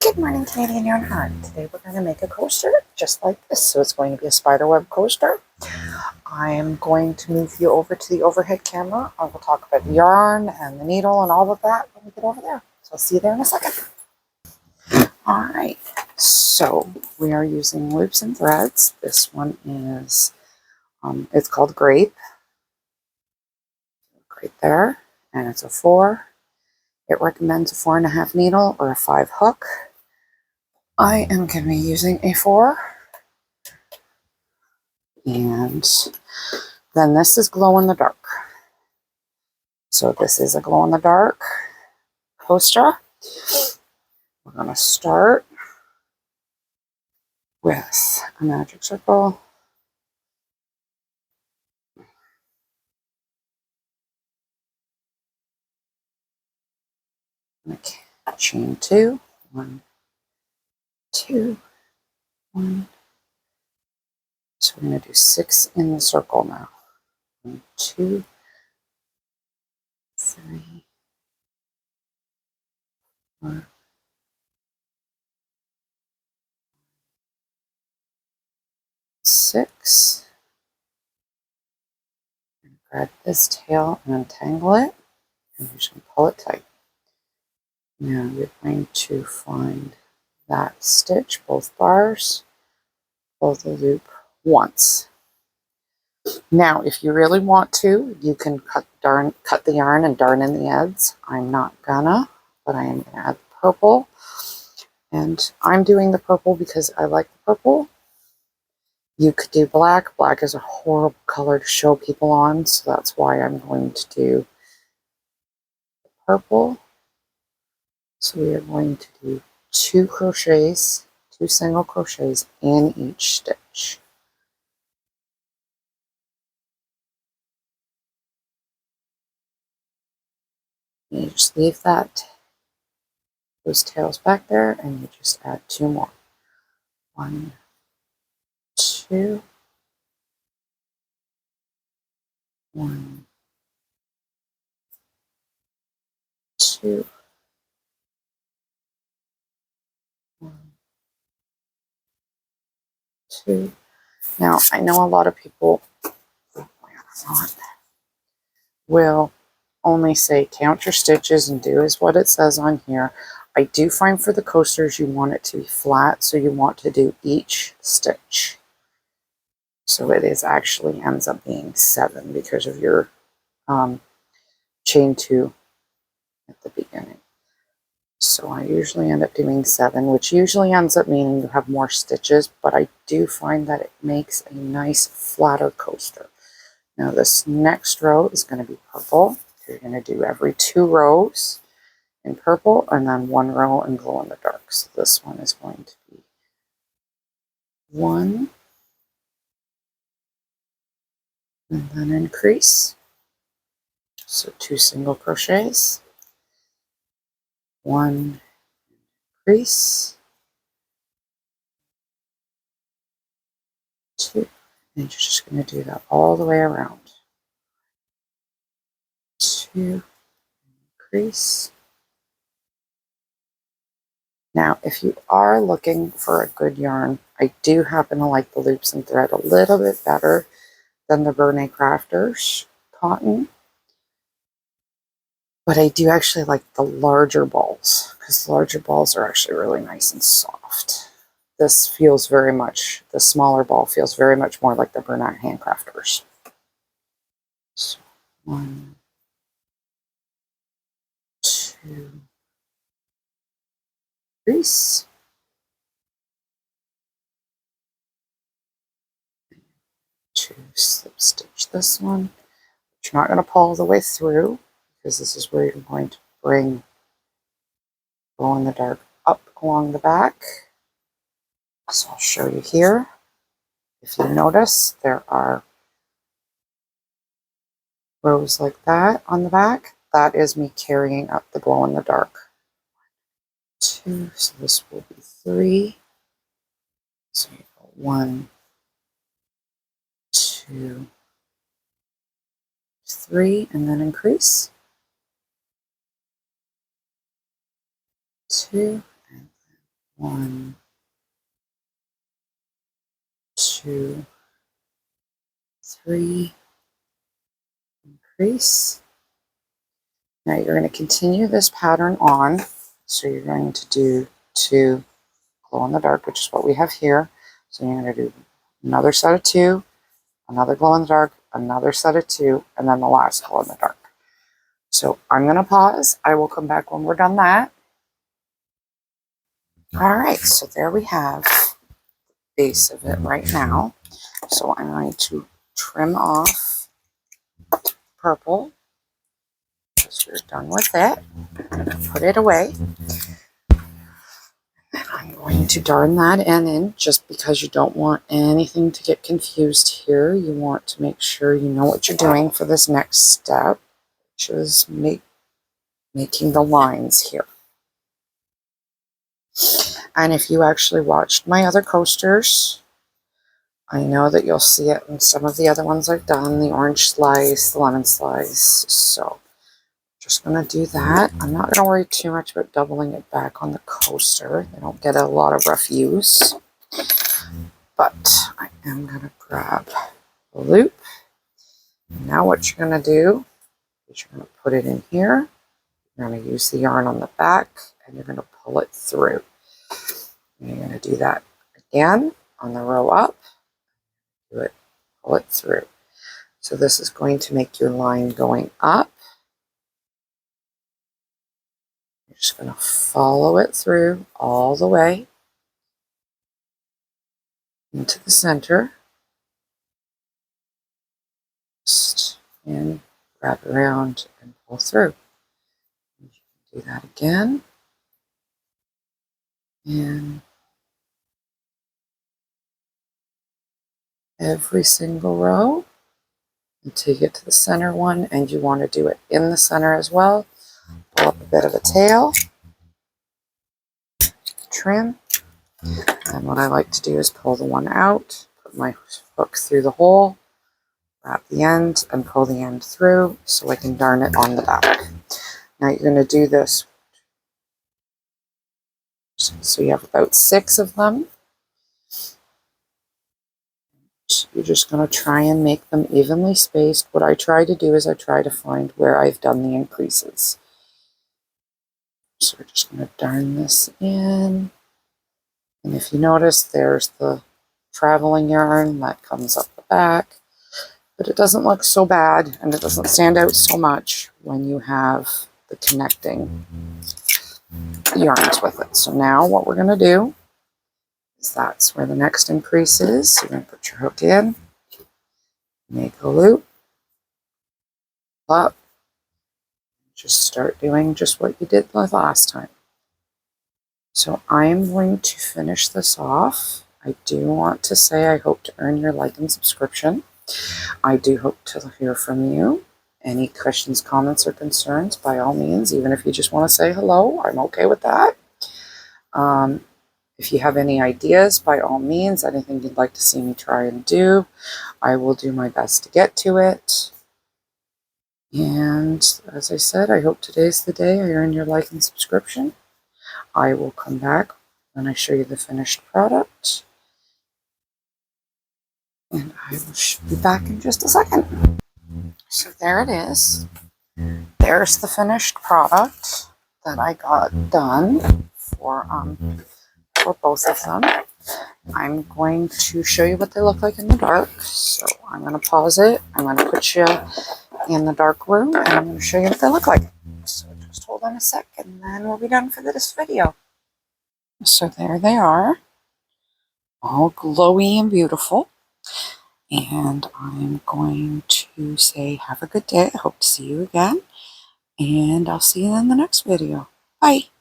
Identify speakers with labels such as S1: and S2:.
S1: Good morning, Canadian Yarn Heart. Today we're going to make a coaster just like this. So it's going to be a spiderweb coaster. I am going to move you over to the overhead camera. I will talk about the yarn and the needle and all of that when we get over there. So I'll see you there in a second. All right, so we are using loops and threads. This one is, it's called Grape. Right there, and it's a 4. It recommends a 4.5 needle or a 5 hook. I am going to be using a 4. And then this is glow in the dark. So this is a glow in the dark coaster. We're going to start with a magic circle. Okay, chain 2. 1, 2, 1. So we're going to do 6 in the circle now. 1, 2, 3, 4, 6. Grab this tail and untangle it, and you're just going to pull it tight. Now you're going to find that stitch, both bars, pull the loop once. Now, if you really want to, you can cut the yarn and darn in the ends. I'm not gonna, but I am gonna add the purple. And I'm doing the purple because I like the purple. You could do black. Black is a horrible color to show people on, so that's why I'm going to do purple. So we are going to do 2 crochets, 2 single crochets in each stitch. You just leave those tails back there, and you just add 2 more. 1, 2, 1, 2, 1, 2. Now, I know a lot of people will only say count your stitches and do is what it says on here. I do find for the coasters you want it to be flat, so you want to do each stitch. So it is actually ends up being 7 because of your chain 2 at the beginning. So I usually end up doing 7, which usually ends up meaning you have more stitches, but I do find that it makes a nice flatter coaster. Now this next row is going to be purple. You're going to do every 2 rows in purple and then 1 row in glow in the dark. So this one is going to be 1 and then increase. So 2 single crochets, 1 increase, 2, and you're just going to do that all the way around. 2, increase. Now, if you are looking for a good yarn, I do happen to like the loops and thread a little bit better than the Bernay Crafters cotton. But I do actually like the larger balls, because the larger balls are actually really nice and soft. This feels very much, the smaller ball feels very much more like the Bernay Handcrafters. So 1, 2, increase. To slip stitch this one. But you're not going to pull all the way through, because this is where you're going to bring glow in the dark up along the back. So I'll show you here. If you notice, there are rows like that on the back. That is me carrying up the glow in the dark. 2, so this will be 3. So you go 1, 2, 3, and then increase. 2, and then 1, 2, 3, increase. Now you're going to continue this pattern on. So you're going to do 2 glow in the dark, which is what we have here. So you're going to do another set of 2, another glow in the dark, another set of 2, and then the last glow in the dark. So I'm going to pause. I will come back when we're done that. All right, so there we have the base of it right now. So I'm going to trim off purple because we're done with it. I'm going to put it away. And I'm going to darn that end in just because you don't want anything to get confused here. You want to make sure you know what you're doing for this next step, which is making the lines here. And if you actually watched my other coasters, I know that you'll see it in some of the other ones I've done, the orange slice, the lemon slice. So just going to do that. I'm not going to worry too much about doubling it back on the coaster. They don't get a lot of rough use. But I am going to grab the loop. Now what you're going to do is you're going to put it in here. You're going to use the yarn on the back and you're going to pull it through. And you're going to do that again on the row up. Do it, pull it through. So this is going to make your line going up. You're just going to follow it through all the way into the center. Just in, wrap around, and pull through. You can do that again. And every single row until you get to the center one, and you want to do it in the center as well. Pull up a bit of a tail, trim, and what I like to do is pull the one out, put my hook through the hole, wrap the end, and pull the end through so I can darn it on the back. Now you're going to do this, so you have about 6 of them. So you're just going to try and make them evenly spaced. What I try to do is I try to find where I've done the increases. So we're just going to darn this in. And if you notice, there's the traveling yarn that comes up the back. But it doesn't look so bad, and it doesn't stand out so much when you have the connecting yarns with it. So now what we're going to do is that's where the next increase is. You're going to put your hook in, make a loop, up, just start doing just what you did the last time. So I'm going to finish this off. I do want to say I hope to earn your like and subscription. I do hope to hear from you. Any questions, comments, or concerns, by all means, even if you just want to say hello, I'm okay with that. If you have any ideas, by all means, anything you'd like to see me try and do, I will do my best to get to it. And as I said, I hope today's the day I earn your like and subscription. I will come back when I show you the finished product. And I will be back in just a second. So there it is. There's the finished product that I got done for both of them. I'm going to show you what they look like in the dark. So I'm going to pause it. I'm going to put you in the dark room and I'm going to show you what they look like. So just hold on a sec and then we'll be done for this video. So there they are, all glowy and beautiful. And I'm going to say have a good day. I hope to see you again. And I'll see you in the next video. Bye.